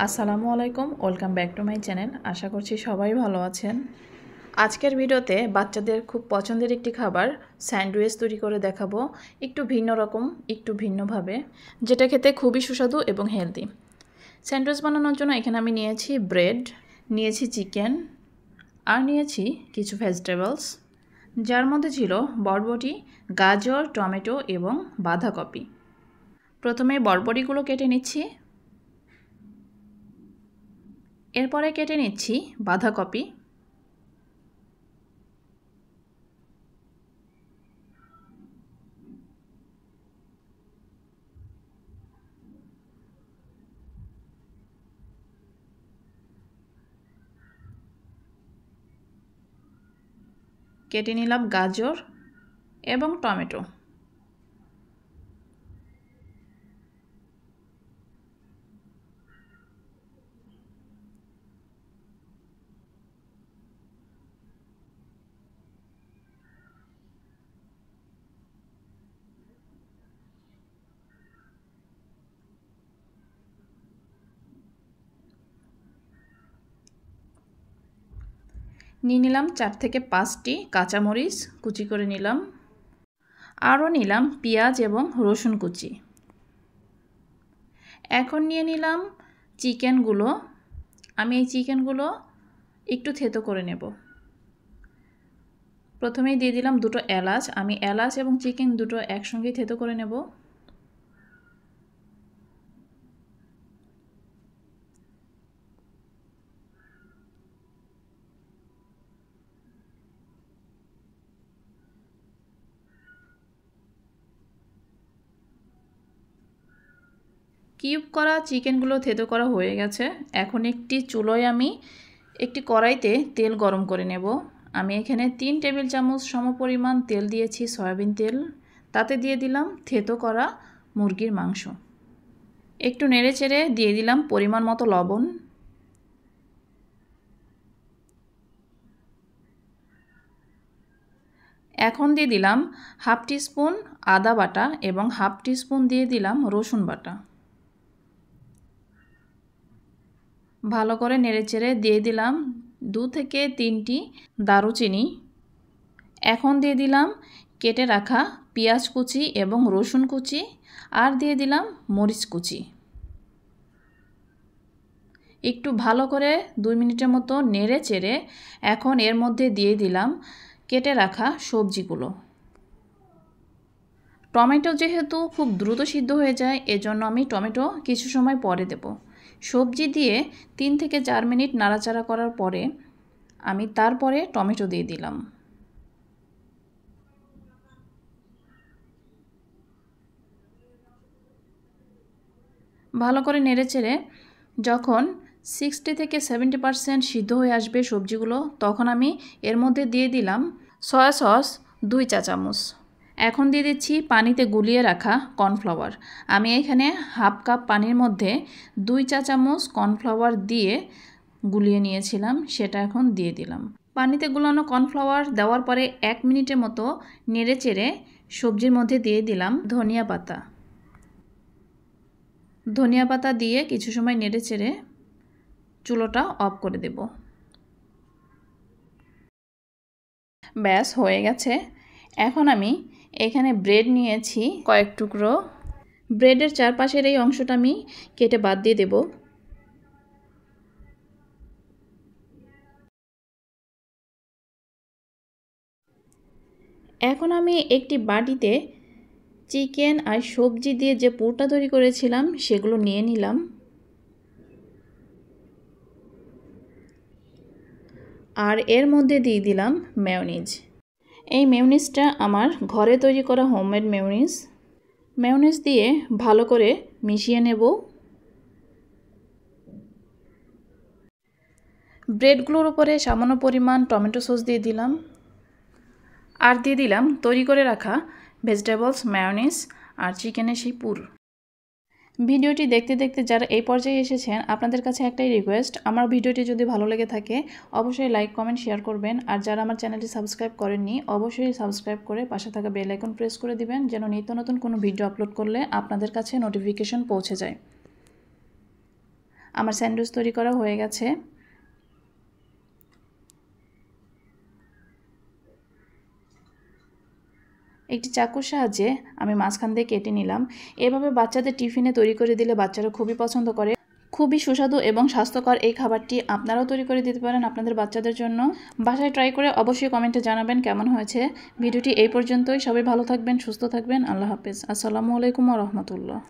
আসসালামু আলাইকুম, welcome back to my channel. আশা করছি সবাই ভালো আছেন। আজকের ভিডিওতে বাচ্চাদের খুব পছন্দের একটি খাবার স্যান্ডউইচ তৈরি করে দেখাবো, একটু ভিন্ন রকম, একটু ভিন্নভাবে, যেটা খেতে খুবই সুস্বাদু এবং হেলদি। স্যান্ডউইচ বানানোর জন্য এখানে আমি নিয়েছি ব্রেড, নিয়েছি চিকেন, আর নিয়েছি কিছু ভেজিটেবলস, যার মধ্যে ছিল বরবটি, গাজর, টমেটো এবং বাঁধাকপি। প্রথমে বরবটিগুলো কেটে নিচ্ছি, এরপরে কেটে নিচ্ছি বাঁধাকপি, কেটে নিলাম গাজর এবং টমেটো। নিয়ে নিলাম 4 থেকে 5টি কাঁচামরিচ কুচি করে নিলাম, আরও নিলাম পেঁয়াজ এবং রসুন কুচি। এখন নিয়ে নিলাম চিকেনগুলো। আমি এই চিকেনগুলো একটু থেতো করে নেব। প্রথমেই দিয়ে দিলাম 2টো এলাচ। আমি এলাচ এবং চিকেন দুটো একসঙ্গেই থেতো করে নেব। কিউব করা চিকেনগুলো থেতো করা হয়ে গেছে। এখন একটি চুলোয় আমি একটি কড়াইতে তেল গরম করে নেব। আমি এখানে 3 টেবিল চামচ সমপরিমাণ তেল দিয়েছি, সয়াবিন তেল। তাতে দিয়ে দিলাম থেতো করা মুরগির মাংস। একটু নেড়েচেড়ে দিয়ে দিলাম পরিমাণ মতো লবণ। এখন দিয়ে দিলাম হাফ টিস্পুন আদা বাটা এবং হাফ টিস্পুন দিয়ে দিলাম রসুন বাটা। ভালো করে নেড়েচেড়ে দিয়ে দিলাম 2 থেকে 3টি দারুচিনি। এখন দিয়ে দিলাম কেটে রাখা পেঁয়াজ কুচি এবং রসুন কুচি, আর দিয়ে দিলাম মরিচ কুচি। একটু ভালো করে 2 মিনিটের মতো নেড়ে চেড়ে এখন এর মধ্যে দিয়ে দিলাম কেটে রাখা সবজিগুলো। টমেটো যেহেতু খুব দ্রুত সিদ্ধ হয়ে যায়, এজন্য আমি টমেটো কিছু সময় পরে দেব। সবজি দিয়ে 3 থেকে 4 মিনিট নাড়াচাড়া করার পরে আমি তারপরে টমেটো দিয়ে দিলাম। ভালো করে নেড়েচেড়ে যখন 60 থেকে 70% সিদ্ধ হয়ে আসবে সবজিগুলো, তখন আমি এর মধ্যে দিয়ে দিলাম সয়া সস 2 চা চামচ। এখন দিয়ে দিচ্ছি পানিতে গুলিয়ে রাখা কর্নফ্লাওয়ার। আমি এখানে হাফ কাপ পানির মধ্যে 2 চা চামচ কর্নফ্লাওয়ার দিয়ে গুলিয়ে নিয়েছিলাম, সেটা এখন দিয়ে দিলাম। পানিতে গুলানো কর্নফ্লাওয়ার দেওয়ার পরে 1 মিনিটের মতো নেড়েচেড়ে সবজির মধ্যে দিয়ে দিলাম ধনিয়া পাতা। ধনিয়া পাতা দিয়ে কিছু সময় নেড়েচেড়ে চুলোটা অফ করে দেব। ব্যাস হয়ে গেছে। এখন আমি এখানে ব্রেড নিয়েছি কয়েক টুকরো। ব্রেডের চারপাশের এই অংশটা আমি কেটে বাদ দিয়ে দেব। এখন আমি একটি বাটিতে চিকেন আর সবজি দিয়ে যে পুরটা তৈরি করেছিলাম সেগুলো নিয়ে নিলাম, আর এর মধ্যে দিয়ে দিলাম মেয়োনিজ। এই মেয়োনিজটা আমার ঘরে তৈরি করা হোমমেড মেয়োনিজ। মেয়োনিজ দিয়ে ভালো করে মিশিয়ে নেব। ব্রেডগুলোর উপরে সামান্য পরিমাণ টমেটো সস দিয়ে দিলাম, আর দিয়ে দিলাম তৈরি করে রাখা ভেজিটেবলস, মেয়োনিজ আর চিকেনের সেই পুর। ভিডিওটি দেখতে দেখতে যারা এই পর্যায়ে এসেছেন, আপনাদের কাছে একটাই রিকোয়েস্ট, আমার ভিডিওটি যদি ভালো লেগে থাকে অবশ্যই লাইক, কমেন্ট, শেয়ার করবেন। আর যারা আমার চ্যানেলটি সাবস্ক্রাইব করেননি অবশ্যই সাবস্ক্রাইব করে পাশে থাকা বেল আইকন প্রেস করে দিবেন, যেন নিত্য নতুন কোনো ভিডিও আপলোড করলে আপনাদের কাছে নোটিফিকেশন পৌঁছে যায়। আমার স্যান্ডউইচ তৈরি করা হয়ে গেছে। একটি চাকুর সাহায্যে আমি মাঝখান দিয়ে কেটে নিলাম। এভাবে বাচ্চাদের টিফিনে তৈরি করে দিলে বাচ্চারা খুবই পছন্দ করে। খুবই সুস্বাদু এবং স্বাস্থ্যকর এই খাবারটি আপনারাও তৈরি করে দিতে পারেন আপনাদের বাচ্চাদের জন্য। বাসায় ট্রাই করে অবশ্যই কমেন্টে জানাবেন কেমন হয়েছে। ভিডিওটি এই পর্যন্তই। সবাই ভালো থাকবেন, সুস্থ থাকবেন। আল্লাহ হাফেজ। আসসালামু আলাইকুম ওয়া রাহমাতুল্লাহ।